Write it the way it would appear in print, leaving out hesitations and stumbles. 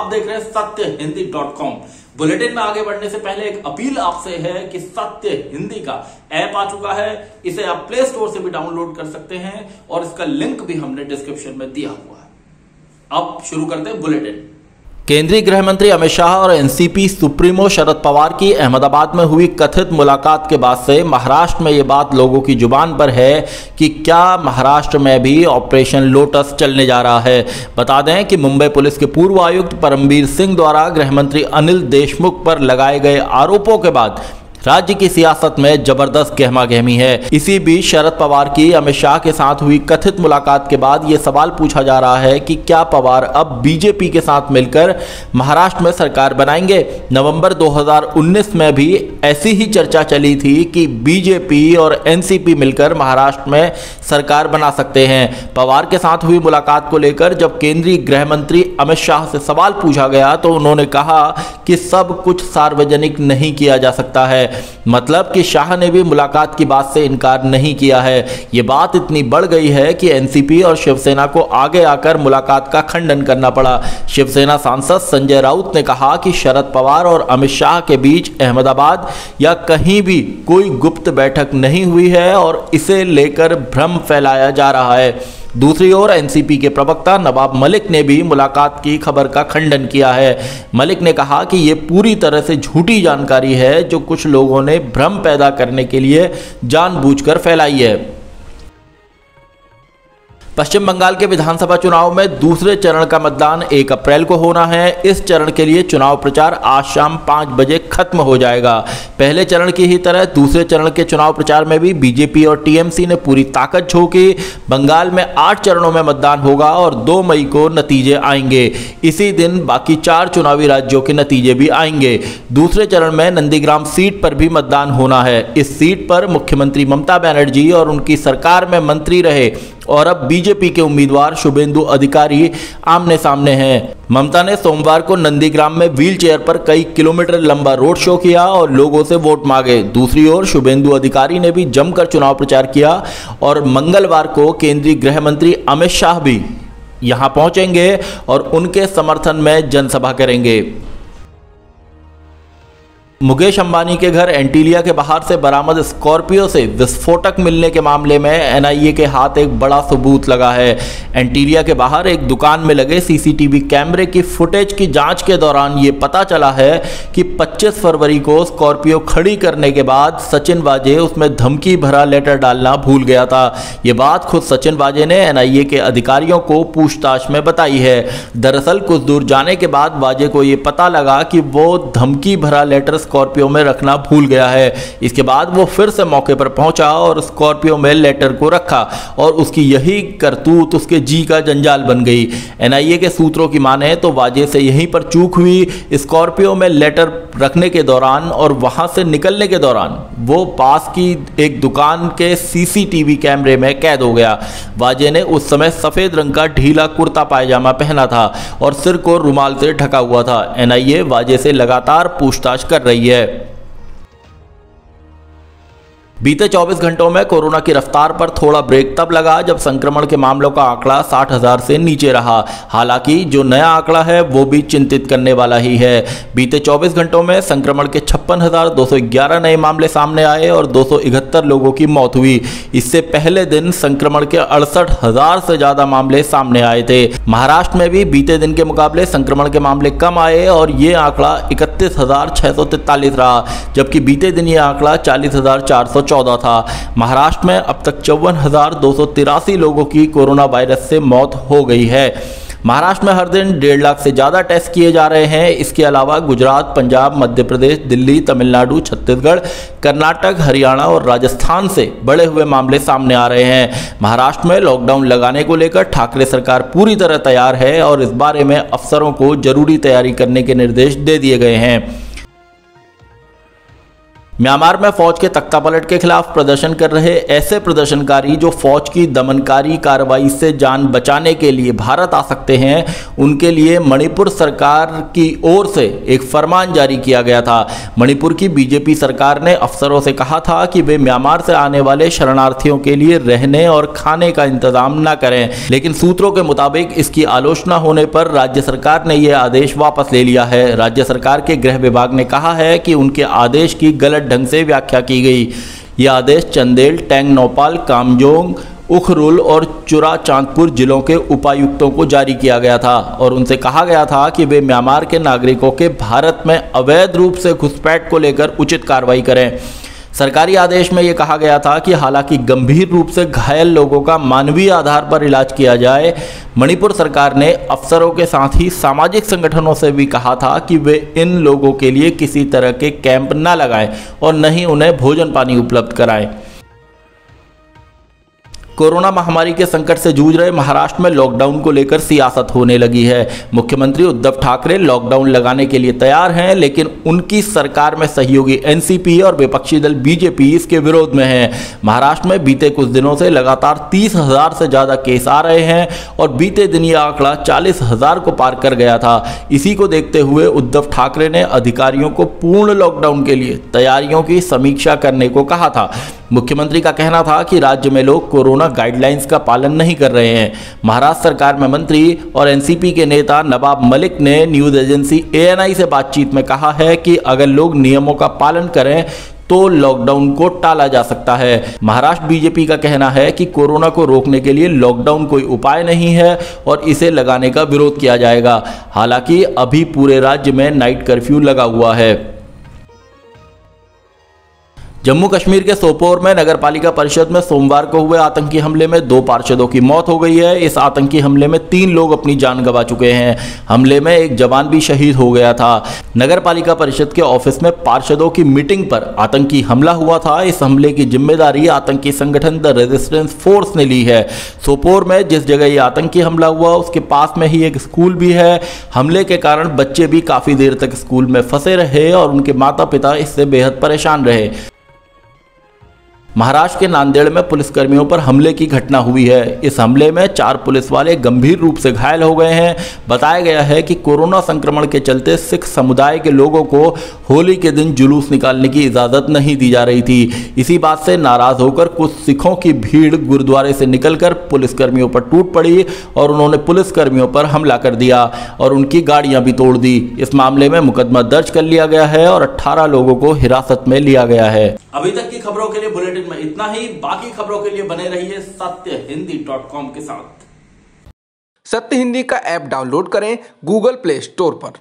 आप देख रहे हैं सत्यहिंदी.com। बुलेटिन में आगे बढ़ने से पहले एक अपील आपसे है कि सत्य हिंदी का ऐप आ चुका है, इसे आप प्ले स्टोर से भी डाउनलोड कर सकते हैं और इसका लिंक भी हमने डिस्क्रिप्शन में दिया हुआ है। अब शुरू करते हैं बुलेटिन। केंद्रीय गृह मंत्री अमित शाह और एनसीपी सुप्रीमो शरद पवार की अहमदाबाद में हुई कथित मुलाकात के बाद से महाराष्ट्र में ये बात लोगों की जुबान पर है कि क्या महाराष्ट्र में भी ऑपरेशन लोटस चलने जा रहा है। बता दें कि मुंबई पुलिस के पूर्व आयुक्त परमबीर सिंह द्वारा गृह मंत्री अनिल देशमुख पर लगाए गए आरोपों के बाद राज्य की सियासत में जबरदस्त गहमागहमी है। इसी बीच शरद पवार की अमित शाह के साथ हुई कथित मुलाकात के बाद ये सवाल पूछा जा रहा है कि क्या पवार अब बीजेपी के साथ मिलकर महाराष्ट्र में सरकार बनाएंगे। नवंबर 2019 में भी ऐसी ही चर्चा चली थी कि बीजेपी और एनसीपी मिलकर महाराष्ट्र में सरकार बना सकते हैं। पवार के साथ हुई मुलाकात को लेकर जब केंद्रीय गृह मंत्री अमित शाह से सवाल पूछा गया तो उन्होंने कहा कि सब कुछ सार्वजनिक नहीं किया जा सकता है। मतलब कि शाह ने भी मुलाकात की बात से इनकार नहीं किया है। यह बात इतनी बढ़ गई है कि एनसीपी और शिवसेना को आगे आकर मुलाकात का खंडन करना पड़ा। शिवसेना सांसद संजय राउत ने कहा कि शरद पवार और अमित शाह के बीच अहमदाबाद या कहीं भी कोई गुप्त बैठक नहीं हुई है और इसे लेकर भ्रम फैलाया जा रहा है। दूसरी ओर एनसीपी के प्रवक्ता नवाब मलिक ने भी मुलाकात की खबर का खंडन किया है। मलिक ने कहा कि यह पूरी तरह से झूठी जानकारी है जो कुछ लोगों ने भ्रम पैदा करने के लिए जानबूझकर फैलाई है। पश्चिम बंगाल के विधानसभा चुनाव में दूसरे चरण का मतदान 1 अप्रैल को होना है। इस चरण के लिए चुनाव प्रचार आज शाम 5 बजे खत्म हो जाएगा। पहले चरण की ही तरह दूसरे चरण के चुनाव प्रचार में भी बीजेपी और टीएमसी ने पूरी ताकत झोंकी। बंगाल में 8 चरणों में मतदान होगा और 2 मई को नतीजे आएंगे। इसी दिन बाकी 4 चुनावी राज्यों के नतीजे भी आएंगे। दूसरे चरण में नंदीग्राम सीट पर भी मतदान होना है। इस सीट पर मुख्यमंत्री ममता बनर्जी और उनकी सरकार में मंत्री रहे और अब बीजेपी के उम्मीदवार शुभेंदु अधिकारी आमने सामने हैं। ममता ने सोमवार को नंदीग्राम में व्हील चेयर पर कई किलोमीटर लंबा रोड शो किया और लोगों से वोट मांगे। दूसरी ओर शुभेंदु अधिकारी ने भी जमकर चुनाव प्रचार किया और मंगलवार को केंद्रीय गृह मंत्री अमित शाह भी यहां पहुंचेंगे और उनके समर्थन में जनसभा करेंगे। मुकेश अंबानी के घर एंटीलिया के बाहर से बरामद स्कॉर्पियो से विस्फोटक मिलने के मामले में एनआईए के हाथ एक बड़ा सबूत लगा है। एंटीलिया के बाहर एक दुकान में लगे सीसीटीवी कैमरे की फुटेज की जांच के दौरान ये पता चला है कि 25 फरवरी को स्कॉर्पियो खड़ी करने के बाद सचिन वाजे उसमें धमकी भरा लेटर डालना भूल गया था। ये बात खुद सचिन वाजे ने एनआईए के अधिकारियों को पूछताछ में बताई है। दरअसल कुछ दूर जाने के बाद वाजे को ये पता लगा कि वो धमकी भरा लेटर स्कॉर्पियो में रखना भूल गया है। इसके बाद वो फिर से मौके पर पहुंचा और स्कॉर्पियो में लेटर को रखा और उसकी यही करतूत उसके जी का जंजाल बन गई। एनआईए के सूत्रों की माने तो वाजे से यहीं पर चूक हुई। स्कॉर्पियो में लेटर रखने के दौरान और वहां से निकलने के दौरान वो पास की एक दुकान के सीसीटीवी कैमरे में कैद हो गया। वाजे ने उस समय सफेद रंग का ढीला कुर्ता पायजामा पहना था और सिर को रुमाल से ढका हुआ था। एनआईए वाजे से लगातार पूछताछ कर रही है। बीते 24 घंटों में कोरोना की रफ्तार पर थोड़ा ब्रेक तब लगा जब संक्रमण के मामलों का आंकड़ा 60,000 से नीचे रहा। हालांकि जो नया आंकड़ा है वो भी चिंतित करने वाला ही है। बीते 24 घंटों में संक्रमण के 56,211 नए मामले सामने आए और 271 लोगों की मौत हुई। इससे पहले दिन संक्रमण के 68,000 से ज्यादा मामले सामने आए थे। महाराष्ट्र में भी बीते दिन के मुकाबले संक्रमण के मामले कम आए और ये आंकड़ा 31,643 रहा, जबकि बीते दिन ये आंकड़ा 40,414 था। महाराष्ट्र में अब तक 54,283 लोगों की कोरोना वायरस से मौत हो गई है। महाराष्ट्र में हर दिन 1.5 लाख से ज़्यादा टेस्ट किए जा रहे हैं। इसके अलावा गुजरात, पंजाब, मध्य प्रदेश, दिल्ली, तमिलनाडु, छत्तीसगढ़, कर्नाटक, हरियाणा और राजस्थान से बढ़े हुए मामले सामने आ रहे हैं। महाराष्ट्र में लॉकडाउन लगाने को लेकर ठाकरे सरकार पूरी तरह तैयार है और इस बारे में अफसरों को जरूरी तैयारी करने के निर्देश दे दिए गए हैं। म्यांमार में फौज के तख्तापलट के खिलाफ प्रदर्शन कर रहे ऐसे प्रदर्शनकारी जो फौज की दमनकारी कार्रवाई से जान बचाने के लिए भारत आ सकते हैं, उनके लिए मणिपुर सरकार की ओर से एक फरमान जारी किया गया था। मणिपुर की बीजेपी सरकार ने अफसरों से कहा था कि वे म्यांमार से आने वाले शरणार्थियों के लिए रहने और खाने का इंतजाम न करें, लेकिन सूत्रों के मुताबिक इसकी आलोचना होने पर राज्य सरकार ने यह आदेश वापस ले लिया है। राज्य सरकार के गृह विभाग ने कहा है कि उनके आदेश की गलत ढंग से व्याख्या की गई। यह आदेश चंदेल, टेंगनौपाल, कामजोंग, उखरुल और चुराचांदपुर जिलों के उपायुक्तों को जारी किया गया था और उनसे कहा गया था कि वे म्यांमार के नागरिकों के भारत में अवैध रूप से घुसपैठ को लेकर उचित कार्रवाई करें। सरकारी आदेश में यह कहा गया था कि हालांकि गंभीर रूप से घायल लोगों का मानवीय आधार पर इलाज किया जाए। मणिपुर सरकार ने अफसरों के साथ ही सामाजिक संगठनों से भी कहा था कि वे इन लोगों के लिए किसी तरह के कैंप न लगाएं और न ही उन्हें भोजन पानी उपलब्ध कराएं। कोरोना महामारी के संकट से जूझ रहे महाराष्ट्र में लॉकडाउन को लेकर सियासत होने लगी है। मुख्यमंत्री उद्धव ठाकरे लॉकडाउन लगाने के लिए तैयार हैं, लेकिन उनकी सरकार में सहयोगी एनसीपी और विपक्षी दल बीजेपी इसके विरोध में है। महाराष्ट्र में बीते कुछ दिनों से लगातार 30,000 से ज्यादा केस आ रहे हैं और बीते दिन यह आंकड़ा 40,000 को पार कर गया था। इसी को देखते हुए उद्धव ठाकरे ने अधिकारियों को पूर्ण लॉकडाउन के लिए तैयारियों की समीक्षा करने को कहा था। मुख्यमंत्री का कहना था कि राज्य में लोग कोरोना गाइडलाइंस का पालन नहीं कर रहे हैं। महाराष्ट्र सरकार में मंत्री और एनसीपी के नेता नवाब मलिक ने न्यूज एजेंसी ANI से बातचीत में कहा है कि अगर लोग नियमों का पालन करें तो लॉकडाउन को टाला जा सकता है। महाराष्ट्र बीजेपी का कहना है कि कोरोना को रोकने के लिए लॉकडाउन कोई उपाय नहीं है और इसे लगाने का विरोध किया जाएगा। हालांकि अभी पूरे राज्य में नाइट कर्फ्यू लगा हुआ है। जम्मू कश्मीर के सोपोर में नगर पालिका परिषद में सोमवार को हुए आतंकी हमले में 2 पार्षदों की मौत हो गई है। इस आतंकी हमले में 3 लोग अपनी जान गंवा चुके हैं। हमले में एक जवान भी शहीद हो गया था। नगर पालिका परिषद के ऑफिस में पार्षदों की मीटिंग पर आतंकी हमला हुआ था। इस हमले की जिम्मेदारी आतंकी संगठन द रेजिस्टेंस फोर्स ने ली है। सोपोर में जिस जगह ये आतंकी हमला हुआ उसके पास में ही एक स्कूल भी है। हमले के कारण बच्चे भी काफी देर तक स्कूल में फंसे रहे और उनके माता पिता इससे बेहद परेशान रहे। महाराष्ट्र के नांदेड़ में पुलिसकर्मियों पर हमले की घटना हुई है। इस हमले में 4 पुलिस वाले गंभीर रूप से घायल हो गए हैं। बताया गया है कि कोरोना संक्रमण के चलते सिख समुदाय के लोगों को होली के दिन जुलूस निकालने की इजाजत नहीं दी जा रही थी। इसी बात से नाराज होकर कुछ सिखों की भीड़ गुरुद्वारे से निकलकर पुलिसकर्मियों पर टूट पड़ी और उन्होंने पुलिसकर्मियों पर हमला कर दिया और उनकी गाड़ियां भी तोड़ दी। इस मामले में मुकदमा दर्ज कर लिया गया है और 18 लोगों को हिरासत में लिया गया है। अभी तक की खबरों के लिए बुलेटिन में इतना ही। बाकी खबरों के लिए बने रहिए सत्यहिंदी.com के साथ। सत्य हिंदी का ऐप डाउनलोड करें गूगल प्ले स्टोर पर।